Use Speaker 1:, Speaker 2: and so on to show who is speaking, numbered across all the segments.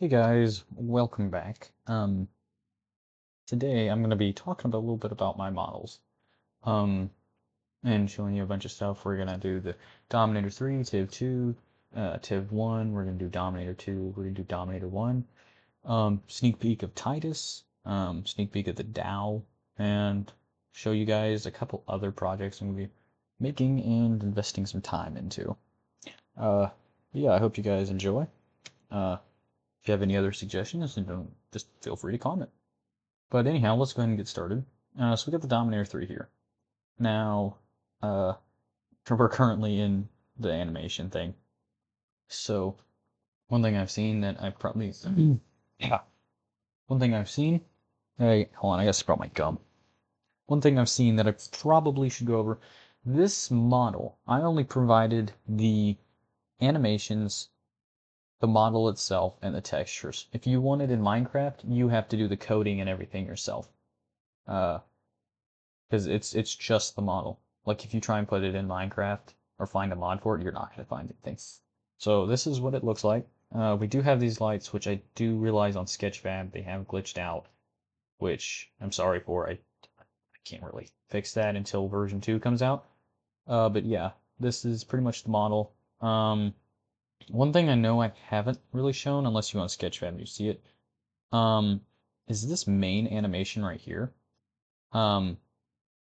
Speaker 1: Hey guys, welcome back. Today I'm going to be talking about a little bit about my models, and showing you a bunch of stuff. We're going to do the Dominator 3, Tiv 2, Tiv 1, we're going to do Dominator 2, we're going to do Dominator 1, sneak peek of Titus, sneak peek of the DOW, and show you guys a couple other projects I'm going to be making and investing some time into. Yeah, I hope you guys enjoy. If you have any other suggestions, then don't just feel free to comment. But anyhow, let's go ahead and get started. So we got the Dominator 3 here. Now, uh, we're currently in the animation thing. So one thing I've seen that I probably yeah, one thing I've seen. Hey, hold on, I gotta sprout my gum. One thing I've seen that I probably should go over. This model, I only provided the animations, the model itself, and the textures. If you want it in Minecraft, you have to do the coding and everything yourself. Because it's just the model. Like if you try and put it in Minecraft or find a mod for it, you're not going to find anything. So this is what it looks like. We do have these lights, which I do realize on Sketchfab they have glitched out, which I'm sorry for. I can't really fix that until version 2 comes out. But yeah, this is pretty much the model. One thing I know I haven't really shown, unless you want Sketchfab and you see it, um, is this main animation right here,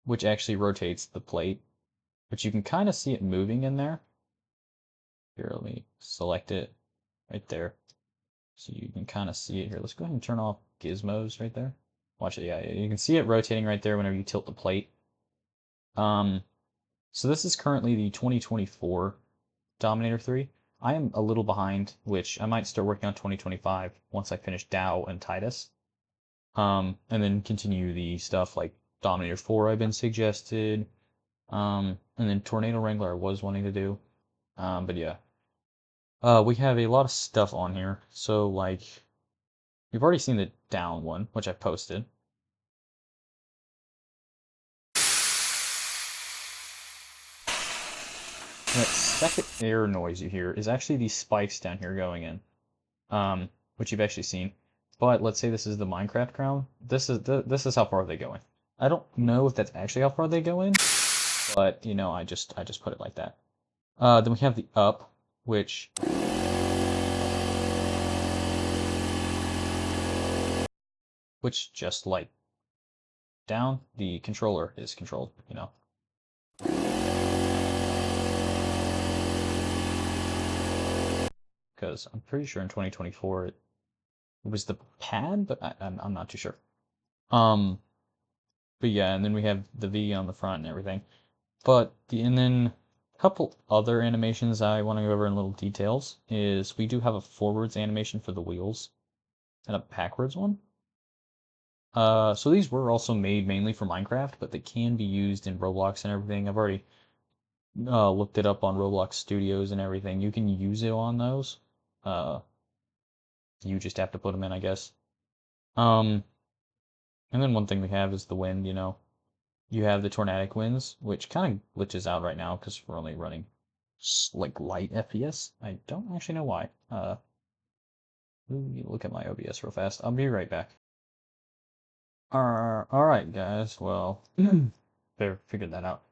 Speaker 1: which actually rotates the plate, but you can kind of see it moving in there. Here, let me select it right there. So you can kind of see it here. Let's go ahead and turn off gizmos right there. Watch it, yeah, you can see it rotating right there whenever you tilt the plate. Um, so this is currently the 2024 Dominator 3. I am a little behind, which I might start working on 2025 once I finish DOW and Titus. And then continue the stuff like Dominator 4 I've been suggested. And then Tornado Wrangler I was wanting to do. But yeah. We have a lot of stuff on here. So like you've already seen the down one, which I posted. And that second air noise you hear is actually these spikes down here going in. Which you've actually seen. But let's say this is the Minecraft crown. This is how far they go in. I don't know if that's actually how far they go in, but you know, I just put it like that. Then we have the up, which just like down, the controller is controlled, you know. Because I'm pretty sure in 2024 it was the pad, but I'm not too sure. Um, but yeah, and then we have the V on the front and everything. And then a couple other animations I want to go over in little details is we do have a forwards animation for the wheels and a backwards one. So these were also made mainly for Minecraft, but they can be used in Roblox and everything. I've already looked it up on Roblox Studios and everything. You can use it on those. Uh, you just have to put them in, I guess. Um, and then one thing we have is the wind, you know. You have the tornadic winds, which kind of glitches out right now because we're only running like light FPS. I don't actually know why. Let me look at my OBS real fast. I'll be right back. Alright, guys. Well, figured that out.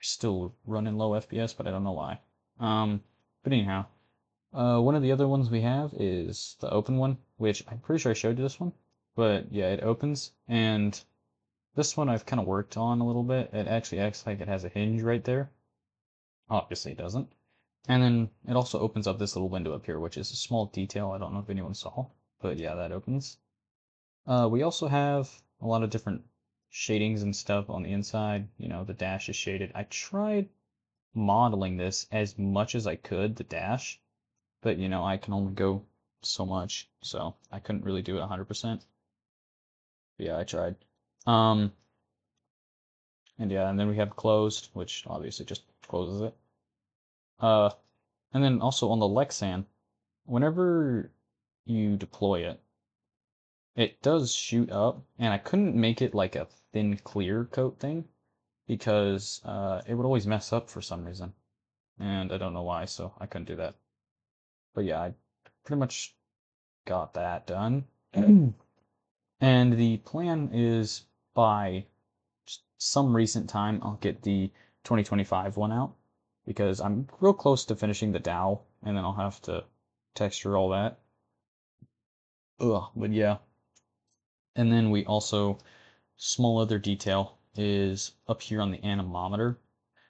Speaker 1: Still running low FPS, but I don't know why. But anyhow, one of the other ones we have is the open one, which I'm pretty sure I showed you this one. But yeah, it opens, and this one I've kind of worked on a little bit. It actually acts like it has a hinge right there. Obviously it doesn't. And then it also opens up this little window up here, which is a small detail I don't know if anyone saw. But yeah, that opens. We also have a lot of different shadings and stuff on the inside. You know, the dash is shaded. I tried modeling this as much as I could, the dash, but you know, I can only go so much, so I couldn't really do it 100%. But yeah, I tried. Um, and yeah, and then we have closed, which obviously just closes it. Uh, and then also on the Lexan, whenever you deploy it, it does shoot up, and I couldn't make it like a thin clear coat thing because it would always mess up for some reason, and I don't know why, so I couldn't do that. But yeah, I pretty much got that done. And the plan is by some recent time, I'll get the 2025 one out because I'm real close to finishing the DOW, and then I'll have to texture all that. Ugh, but yeah. And then we also, small other detail is up here on the anemometer.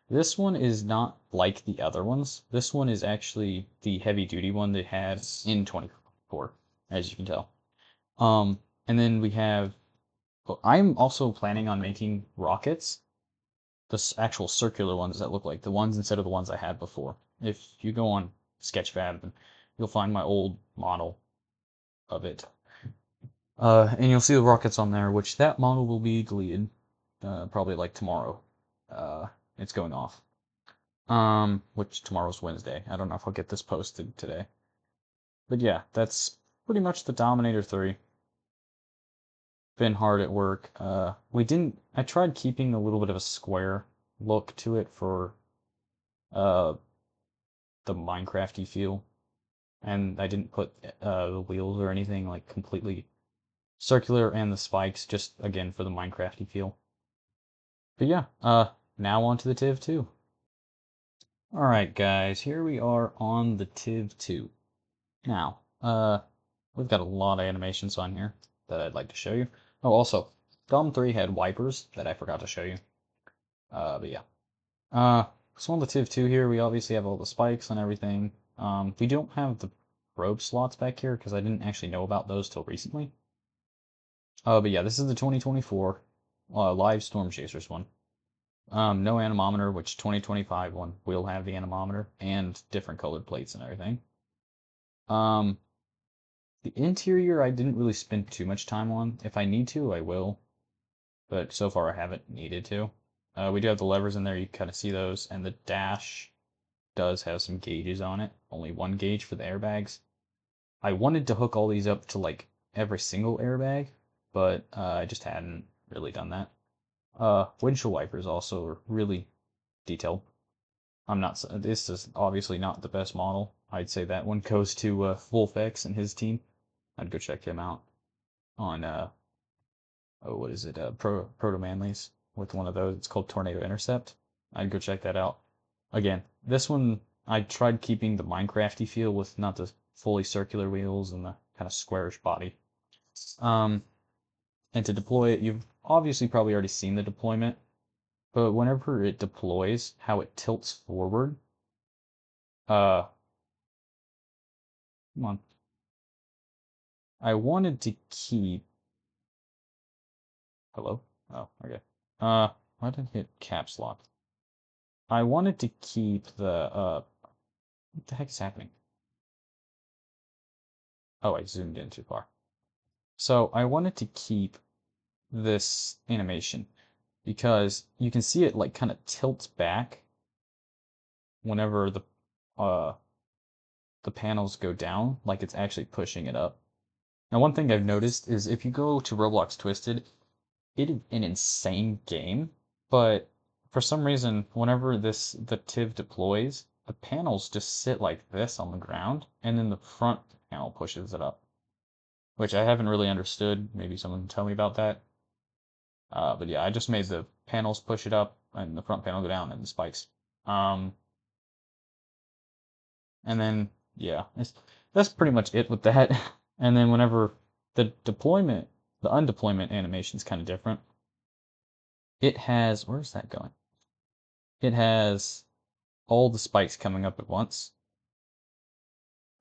Speaker 1: This one is not like the other ones. This one is actually the heavy duty one they had in 24, as you can tell. And then we have, I'm also planning on making rockets, the actual circular ones that look like the ones instead of the ones I had before. If you go on Sketchfab, you'll find my old model of it. And you'll see the rockets on there, which that model will be deleted, probably like tomorrow. It's going off. Which tomorrow's Wednesday. I don't know if I'll get this posted today. But yeah, that's pretty much the Dominator 3. Been hard at work. I tried keeping a little bit of a square look to it for the Minecrafty feel, and I didn't put the wheels or anything like completely circular, and the spikes just again for the Minecrafty feel. But yeah, now on to the TIV 2. Alright guys, here we are on the TIV 2. Now, we've got a lot of animations on here that I'd like to show you. Oh, also, Dom 3 had wipers that I forgot to show you. But yeah. So on the TIV 2 here, we obviously have all the spikes and everything. We don't have the probe slots back here because I didn't actually know about those till recently. But yeah, this is the 2024 live Storm Chasers one. No anemometer, which 2025 one will have the anemometer and different colored plates and everything. The interior I didn't really spend too much time on. If I need to, I will. But so far I haven't needed to. We do have the levers in there, you can kind of see those, and the dash does have some gauges on it. Only one gauge for the airbags. I wanted to hook all these up to like every single airbag, but I just hadn't really done that. Windshield wipers also are really detailed. This is obviously not the best model. I'd say that one goes to WolfX and his team. I'd go check him out on what is it? Proto Manly's with one of those. It's called Tornado Intercept. I'd go check that out. Again, this one I tried keeping the Minecrafty feel with not the fully circular wheels and the kind of squarish body. And to deploy it, you've obviously probably already seen the deployment, but whenever it deploys, how it tilts forward. Come on. I wanted to keep. Hello? Oh, okay. Why did I hit caps lock? I wanted to keep the, what the heck is happening? Oh, I zoomed in too far. So I wanted to keep this animation because you can see it like kind of tilts back whenever the panels go down, like it's actually pushing it up. Now, one thing I've noticed is if you go to Roblox Twisted, it is an insane game, but for some reason, whenever the TIV deploys, the panels just sit like this on the ground, and then the front panel pushes it up, which I haven't really understood. Maybe someone can tell me about that. But yeah, I just made the panels push it up and the front panel go down and the spikes. And then yeah, that's pretty much it with that. And then whenever the undeployment animation is kind of different. It has, where's that going? It has all the spikes coming up at once.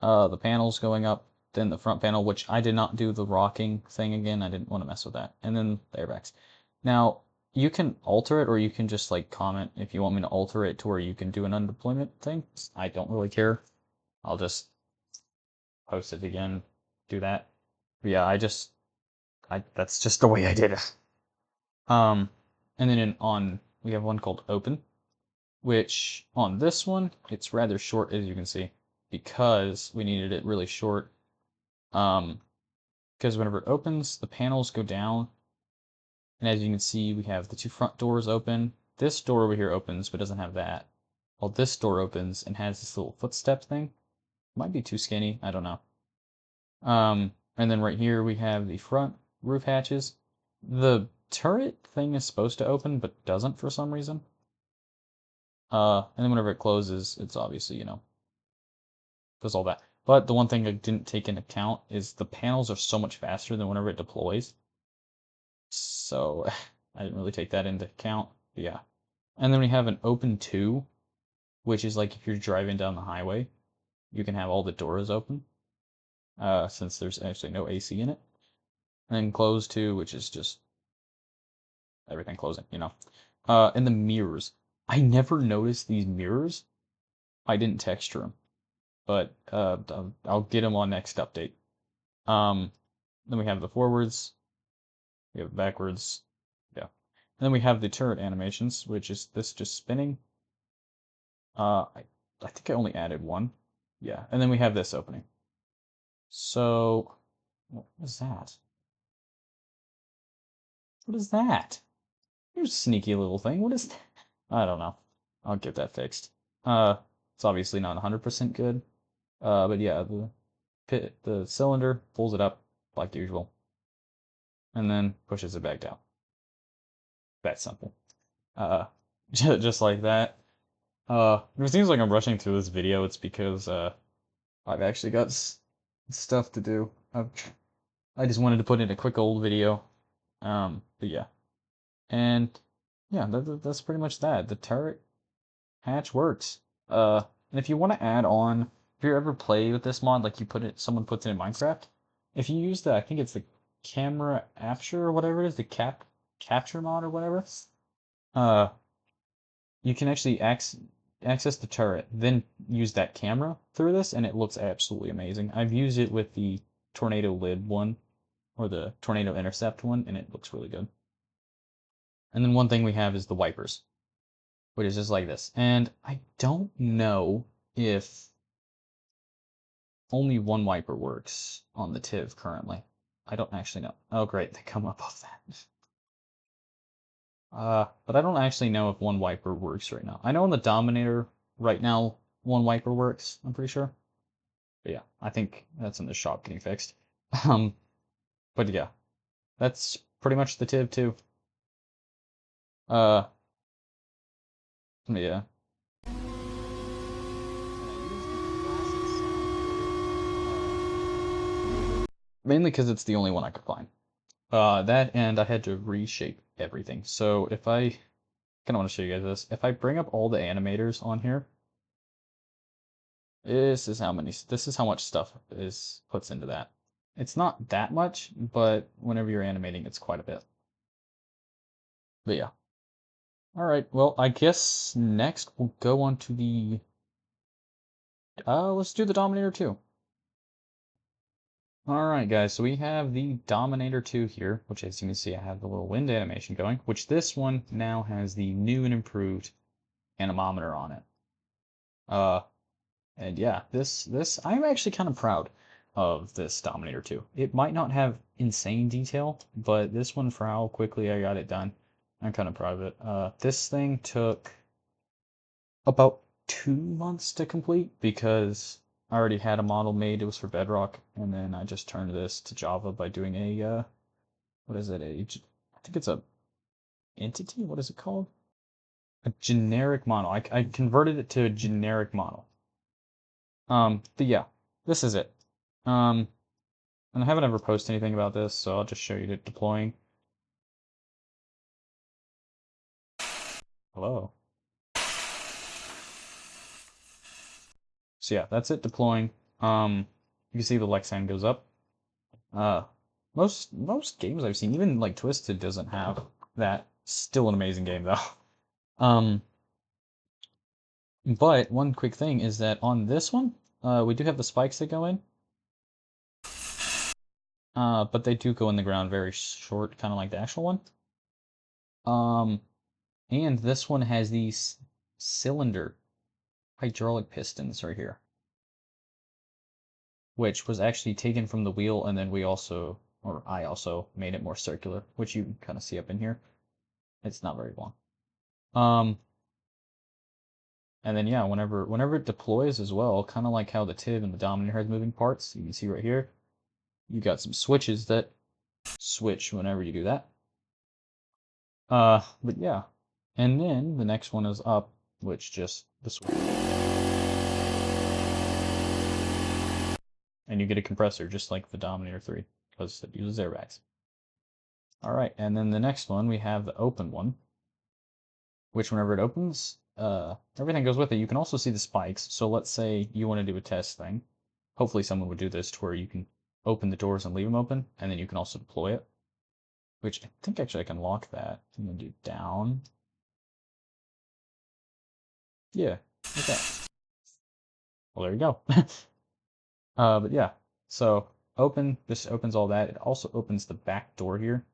Speaker 1: The panels going up, then the front panel, which I did not do the rocking thing again. I didn't want to mess with that. And then the airbags. Now, you can alter it, or you can just like comment if you want me to alter it to where you can do an undeployment thing. I don't really care. I'll just post it again, do that. But yeah, that's just the way I did it. And then we have one called open, which on this one, it's rather short, as you can see, because we needed it really short. Because whenever it opens, the panels go down, and as you can see, we have the two front doors open. This door over here opens, but doesn't have that. While this door opens and has this little footstep thing. Might be too skinny, I don't know. And then right here we have the front roof hatches. The turret thing is supposed to open, but doesn't for some reason. And then whenever it closes, it's obviously, does all that. But the one thing I didn't take into account is the panels are so much faster than whenever it deploys. So I didn't really take that into account. But yeah. And then we have an open 2, which is like if you're driving down the highway, you can have all the doors open, since there's actually no AC in it. And then close 2, which is just everything closing, And the mirrors. I never noticed these mirrors. I didn't texture them, but I'll get them on next update. Then we have the forwards, we have backwards, yeah. And then we have the turret animations, which is this just spinning. I think I only added one. Yeah, and then we have this opening. So, what is that? What is that? You sneaky little thing. What is that? I don't know. I'll get that fixed. It's obviously not 100% good. But yeah, the cylinder pulls it up like usual, and then pushes it back down. That's simple. Just like that. If it seems like I'm rushing through this video, it's because I've actually got stuff to do. I just wanted to put in a quick old video. But yeah, and yeah, that's pretty much that. The turret hatch works. And if you want to add on, if you ever play with this mod, like someone puts it in Minecraft, if you use I think it's the camera aperture or whatever it is, the capture mod or whatever, uh, you can actually access the turret, then use that camera through this, and it looks absolutely amazing. I've used it with the tornado lid one, or the tornado intercept one, and it looks really good. And then one thing we have is the wipers, which is just like this. And I don't know if only one wiper works on the TIV currently. I don't actually know. Oh, great, they come up off that. But I don't actually know if one wiper works right now. I know on the Dominator right now, one wiper works, I'm pretty sure. But yeah, I think that's in the shop getting fixed. Um, but yeah, that's pretty much the TIV too. Uh, yeah. Mainly because it's the only one I could find. That and I had to reshape everything. So if I kind of want to show you guys this, if I bring up all the animators on here, this is how much stuff is puts into that. It's not that much, but whenever you're animating, it's quite a bit. But yeah. All right. Well, I guess next we'll go on to the. Let's do the Dominator 2. All right, guys. So we have the Dominator 2 here, which as you can see, I have the little wind animation going, which this one now has the new and improved anemometer on it. And yeah, this I'm actually kind of proud of this Dominator 2. It might not have insane detail, but this one for how quickly I got it done, I'm kind of proud of it. This thing took about 2 months to complete because I already had a model made. It was for Bedrock, and then I just turned this to Java by doing a what is it? I think it's a entity. What is it called? A generic model. I converted it to a generic model. But yeah, this is it. And I haven't ever posted anything about this, so I'll just show you it deploying. Hello. So yeah, that's it deploying. You can see the Lexan goes up. Uh, most games I've seen, even like Twisted doesn't have that. Still an amazing game though. Um, but one quick thing is that on this one, we do have the spikes that go in. But they do go in the ground very short, kind of like the actual one. And this one has these cylinder hydraulic pistons right here, which was actually taken from the wheel, and then I also made it more circular, which you can kind of see up in here. It's not very long. And then yeah, whenever it deploys as well, kind of like how the TIV and the Dominator has moving parts, you can see right here. You got some switches that switch whenever you do that. But yeah. And then the next one is up, which just the switch. And you get a compressor just like the Dominator 3, because it uses airbags. Alright, and then the next one we have the open one, which whenever it opens, everything goes with it. You can also see the spikes. So let's say you want to do a test thing. Hopefully someone would do this to where you can open the doors and leave them open, and then you can also deploy it. Which I think actually I can lock that. I'm gonna do down. Yeah, okay. Well, there you go. But yeah, so open, this opens all that. It also opens the back door here,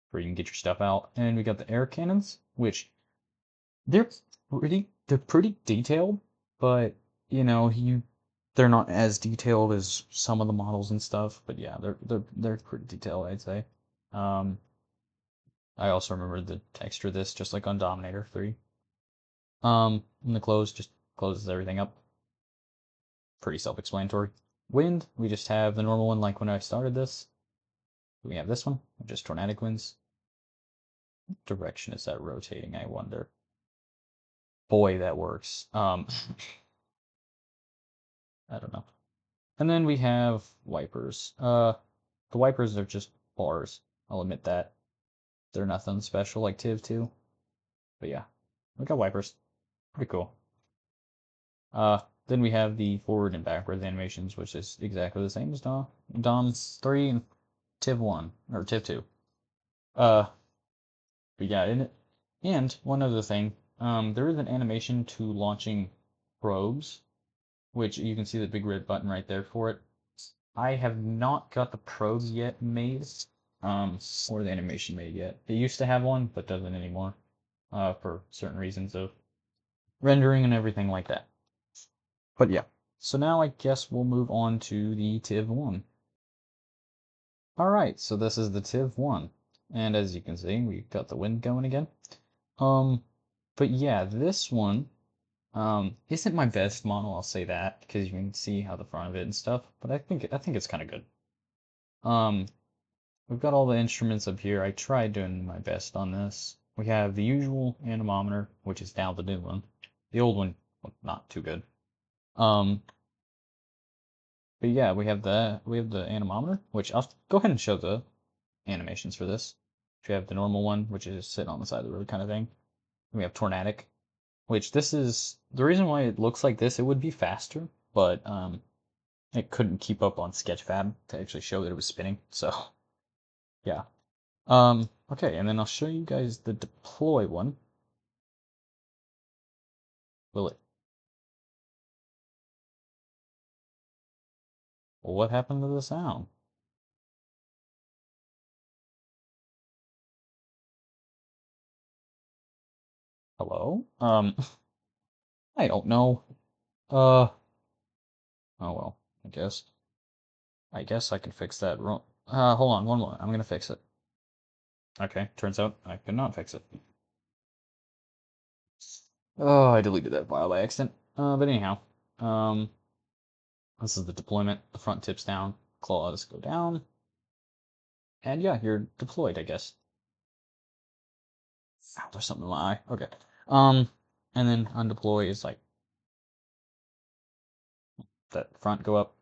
Speaker 1: where you can get your stuff out. And we got the air cannons, which they're pretty detailed, but you know, they're not as detailed as some of the models and stuff, but yeah, they're pretty detailed, I'd say. I also remember the texture of this, just like on Dominator 3. And the close just closes everything up. Pretty self-explanatory. Wind, we just have the normal one like when I started this. We have this one, just tornadic winds. What direction is that rotating, I wonder? Boy, that works. I don't know. And then we have wipers. The wipers are just bars. I'll admit that. They're nothing special like TIV 2. But yeah, we got wipers. Pretty cool. Then we have the forward and backwards animations, which is exactly the same as Dom 3 and TIV 1, or TIV 2. We got in it. And one other thing, there is an animation to launching probes, which you can see the big red button right there for it. I have not got the probes yet made, or the animation made yet. It used to have one, but doesn't anymore, for certain reasons of rendering and everything like that. But yeah, so now I guess we'll move on to the TIV 1. Alright, so this is the TIV 1, and as you can see, we got the wind going again. But yeah, this one, isn't my best model, I'll say that, because you can see how the front of it and stuff, but I think it's kind of good. We've got all the instruments up here. I tried doing my best on this. We have the usual anemometer, which is now the new one. The old one, well, not too good. But yeah, we have the anemometer, which I'll go ahead and show the animations for this. We have the normal one, which is just sitting on the side of the road kind of thing. We have tornadic, which this is the reason why it looks like this. It would be faster, but it couldn't keep up on Sketchfab to actually show that it was spinning. So yeah. Okay, and then I'll show you guys the deploy one. Will it? Well, what happened to the sound? Hello? I don't know. Oh well, I guess. I guess I can fix that wrong. Hold on, one moment. I'm gonna fix it. Okay, turns out I could not fix it. Oh, I deleted that file by accident. But anyhow, this is the deployment. The front tips down, claws go down, and yeah, you're deployed, I guess. Ow, there's something in my eye. Okay. And then undeploy is like that front go up,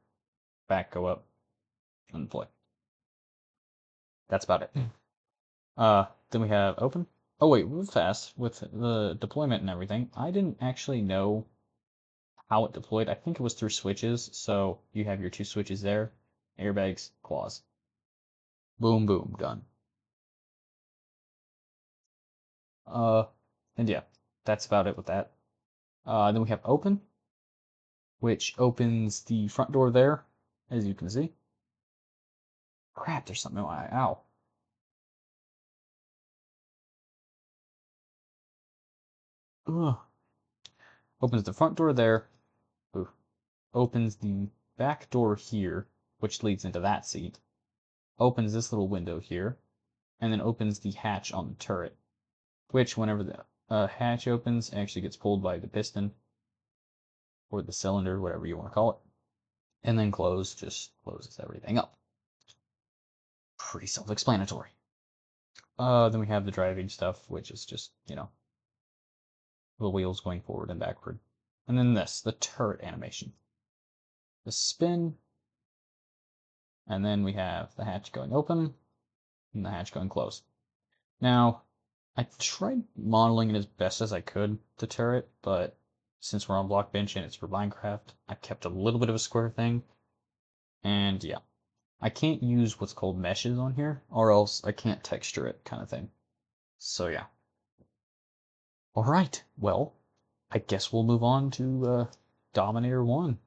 Speaker 1: back go up, undeploy. That's about it. Then we have open. Oh wait, move fast with the deployment and everything. I didn't actually know how it deployed. I think it was through switches. So you have your two switches there, airbags, claws. Boom, boom, done. Uh, and yeah, that's about it with that. Then we have open, which opens the front door there, as you can see. Crap, there's something in my eye. Ow. Ugh. Opens the front door there. Ooh. Opens the back door here, which leads into that seat. Opens this little window here, and then opens the hatch on the turret, which whenever the hatch opens, actually gets pulled by the piston, or the cylinder, whatever you want to call it. And then close just closes everything up. Pretty self-explanatory. Then we have the driving stuff, which is just, you know, the wheels going forward and backward. And then this, the turret animation. The spin, and then we have the hatch going open and the hatch going closed. Now, I tried modeling it as best as I could, the turret, but since we're on Blockbench and it's for Minecraft, I kept a little bit of a square thing. And yeah, I can't use what's called meshes on here, or else I can't texture it, kind of thing. So yeah. Alright, well, I guess we'll move on to Dominator 1.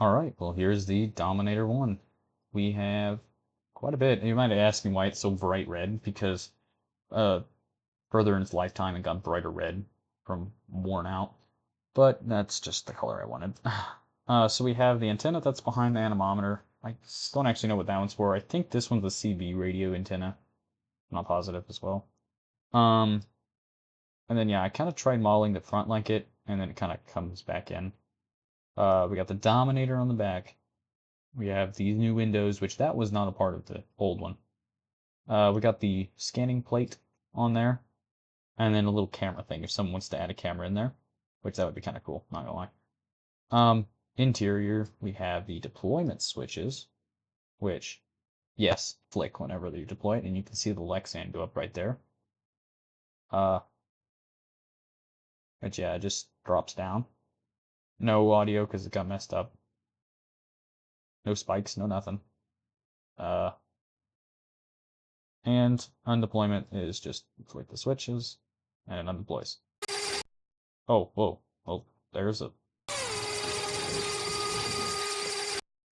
Speaker 1: Alright, well here's the Dominator 1. We have quite a bit. You might ask me why it's so bright red, because further in its lifetime it got brighter red from worn out. But that's just the color I wanted. So we have the antenna that's behind the anemometer. I don't actually know what that one's for. I think this one's the CB radio antenna. I'm not positive as well. And then yeah, I kind of tried modeling the front like it, and then it kind of comes back in. We got the Dominator on the back. We have these new windows, which that was not a part of the old one. We got the scanning plate on there, and then a little camera thing if someone wants to add a camera in there, which that would be kind of cool, not gonna lie. Interior, we have the deployment switches, which, yes, flick whenever you deploy it, and you can see the Lexan go up right there. But yeah, it just drops down. No audio because it got messed up. No spikes, no nothing. And undeployment is just flick the switches, and it undeploys. Oh, whoa. Well, there's a...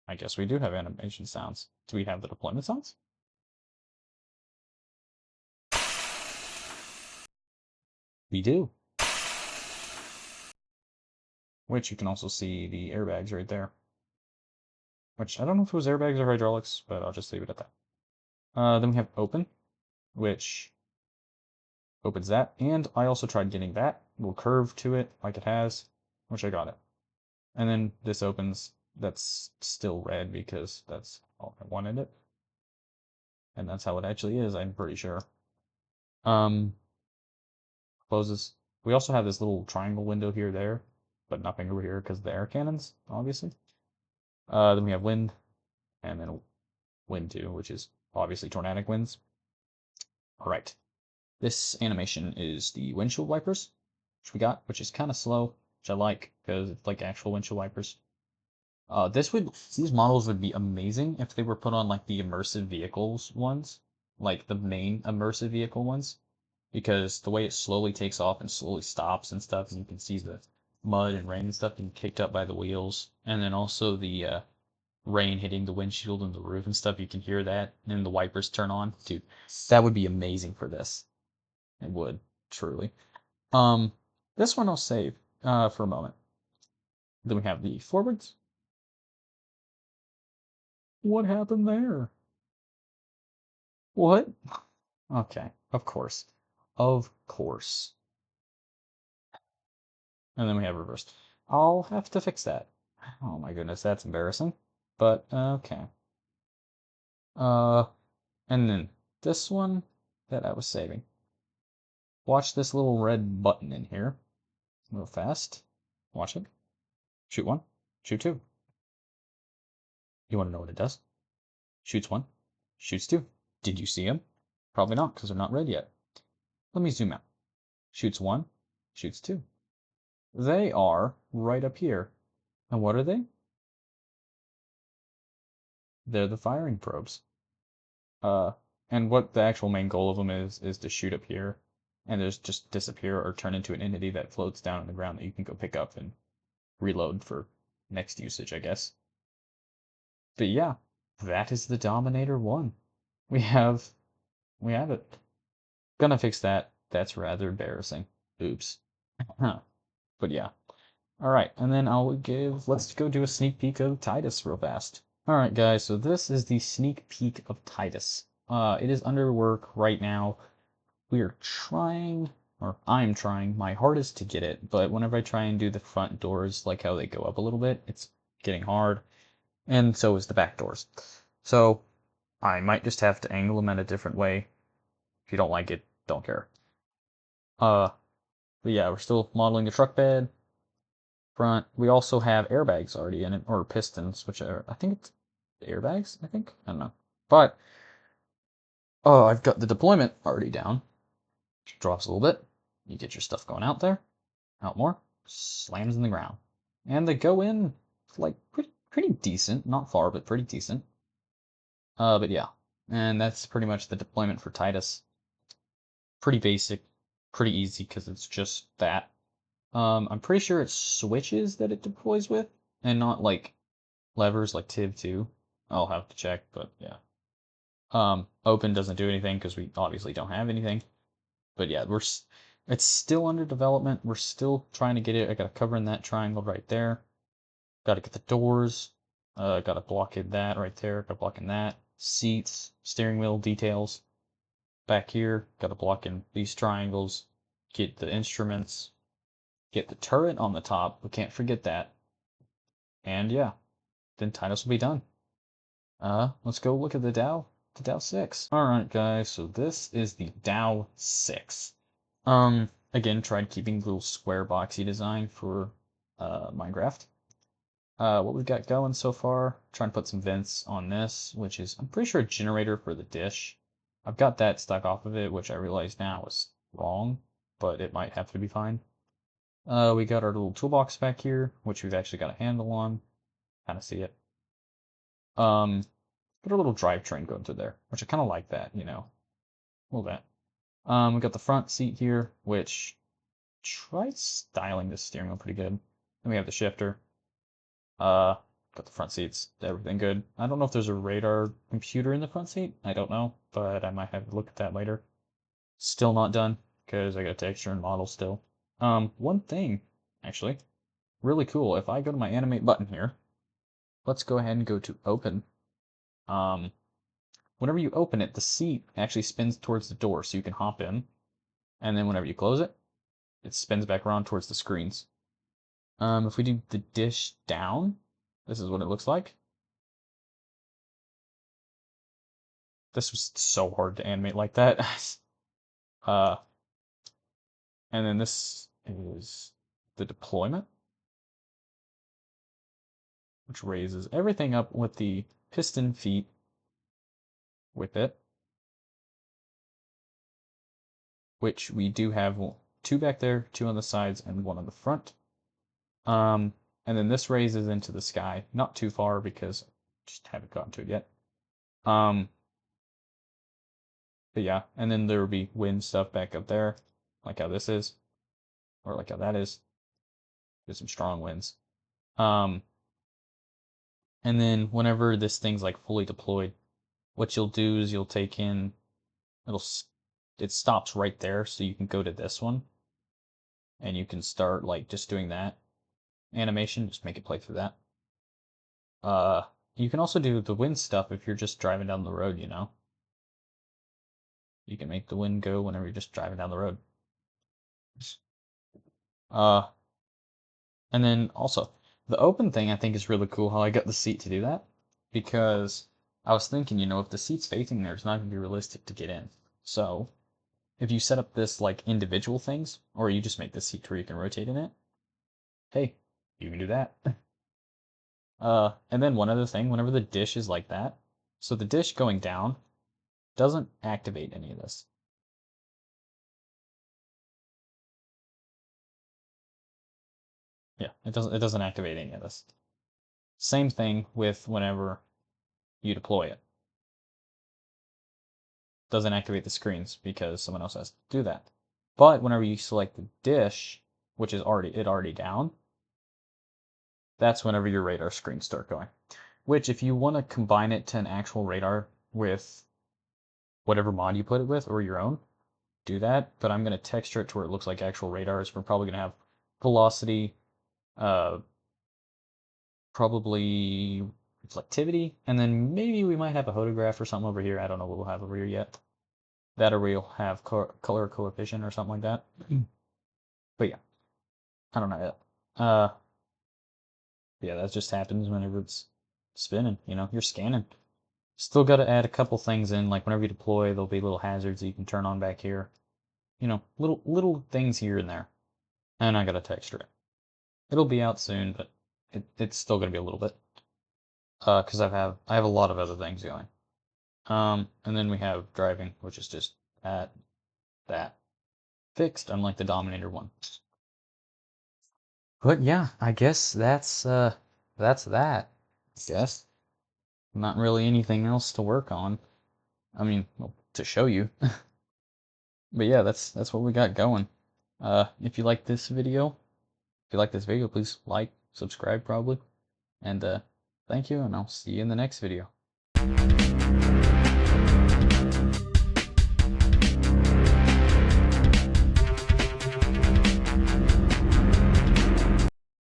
Speaker 1: I guess we do have animation sounds. Do we have the deployment sounds? We do. Which you can also see the airbags right there. Which, I don't know if it was airbags or hydraulics, but I'll just leave it at that. Then we have open, which opens that. And I also tried getting that little curve to it, like it has, which I got it. And then this opens, that's still red because that's all I wanted it. And that's how it actually is, I'm pretty sure. Closes. We also have this little triangle window here, there, but nothing over here because of the air cannons, obviously. Then we have wind, and then wind 2, which is obviously tornadic winds. Alright. This animation is the windshield wipers, which we got, which is kind of slow, which I like, because it's like actual windshield wipers. These models would be amazing if they were put on like the immersive vehicles ones, like the main immersive vehicle ones, because the way it slowly takes off and slowly stops and stuff, and you can see the mud and rain and stuff being kicked up by the wheels, and then also the rain hitting the windshield and the roof and stuff, you can hear that, and the wipers turn on. Dude, that would be amazing for this. It would, truly. This one I'll save for a moment. Then we have the forwards. What happened there? What? Okay, of course. Of course. And then we have reverse. I'll have to fix that. Oh my goodness, that's embarrassing. But, okay. And then this one that I was saving. Watch this little red button in here. Real fast. Watch it. Shoot one. Shoot two. You want to know what it does? Shoots one. Shoots two. Did you see them? Probably not, because they're not red yet. Let me zoom out. Shoots one. Shoots two. They are right up here. And what are they? They're the firing probes. And what the actual main goal of them is to shoot up here and just disappear or turn into an entity that floats down on the ground that you can go pick up and reload for next usage, I guess. But yeah, that is the Dominator 1. We have it. Gonna fix that. That's rather embarrassing. Oops. Huh. But yeah. Alright, and then let's go do a sneak peek of TITUS real fast. Alright guys, so this is the sneak peek of TITUS. It is under work right now. We are trying, or I'm trying my hardest to get it, but whenever I try and do the front doors, like how they go up a little bit, it's getting hard. and so is the back doors. So I might just have to angle them in a different way. If you don't like it, don't care. But yeah, we're still modeling the truck bed. Front. We also have airbags already in it, or pistons, which are, I think it's airbags, I think? I don't know. But, I've got the deployment already down. Drops a little bit. You get your stuff going out there. Out more. Slams in the ground. And they go in, like, pretty decent. Not far, but pretty decent. But yeah. And that's pretty much the deployment for Titus. Pretty basic. Pretty easy, because it's just that. I'm pretty sure it's switches that it deploys with, and not like levers like TIV2. I'll have to check, but yeah. Open doesn't do anything because we obviously don't have anything. But yeah, it's still under development. We're still trying to get it. I got to cover in that triangle right there. Got to get the doors. Got to block in that right there. Got to block in that. Seats, steering wheel details. Back here, got to block in these triangles. Get the instruments. Get the turret on the top. We can't forget that. And yeah, then Titus will be done. Let's go look at the DOW 6. Alright guys, so this is the DOW 6. Again, tried keeping the little square boxy design for Minecraft. What we've got going so far, trying to put some vents on this, which is, I'm pretty sure, a generator for the dish. I've got that stuck off of it, which I realize now is wrong, but it might have to be fine. We got our little toolbox back here, which we've actually got a handle on. Kind of see it. Put a little drivetrain going through there, which I kind of like that, you know. A little bit. We got the front seat here, which tried styling this steering wheel pretty good. Then we have the shifter. Got the front seats, everything good. I don't know if there's a radar computer in the front seat. I don't know, but I might have to look at that later. Still not done, because I got texture and model still. One thing, actually, really cool. If I go to my animate button here, let's go ahead and go to open. Whenever you open it, the seat actually spins towards the door so you can hop in. And then whenever you close it, it spins back around towards the screens. If we do the dish down, this is what it looks like. This was so hard to animate like that. And then this is the deployment, which raises everything up with the piston feet with it, which we do have two back there, two on the sides, and one on the front. And then this raises into the sky, not too far because I just haven't gotten to it yet. But yeah, and then there will be wind stuff back up there, like how this is, or like how that is. There's some strong winds. And then whenever this thing's like fully deployed, what you'll do is you'll take in, it stops right there, so you can go to this one, and you can start like just doing that animation, just make it play through that. You can also do the wind stuff if you're just driving down the road, you know. You can make the wind go whenever you're just driving down the road. And then also, the open thing I think is really cool how I got the seat to do that. Because I was thinking, you know, if the seat's facing there, it's not going to be realistic to get in. So, if you set up this like individual things, or you just make the seat where you can rotate in it, hey, you can do that. And then one other thing, whenever the dish is like that, so the dish going down doesn't activate any of this. Yeah, it doesn't activate any of this. Same thing with whenever you deploy it. Doesn't activate the screens because someone else has to do that. But whenever you select the dish, which is already down, that's whenever your radar screens start going. Which, if you want to combine it to an actual radar with whatever mod you put it with or your own, do that. But I'm going to texture it to where it looks like actual radars. We're probably going to have velocity, probably reflectivity, and then maybe we might have a photograph or something over here. I don't know what we'll have over here yet. That or we'll have color coefficient or something like that. But yeah, I don't know yet. Yeah, that just happens whenever it's spinning, you know, you're scanning. Still got to add a couple things in, like whenever you deploy, there'll be little hazards that you can turn on back here. You know, little things here and there. And I got to texture it. It'll be out soon, but it's still gonna be a little bit. Because I have a lot of other things going. And then we have driving, which is just that fixed, unlike the Dominator one. But yeah, I guess that's that. I guess not really anything else to work on. I mean, well, to show you. But yeah, that's what we got going. If you like this video, please like, subscribe probably, and thank you, and I'll see you in the next video.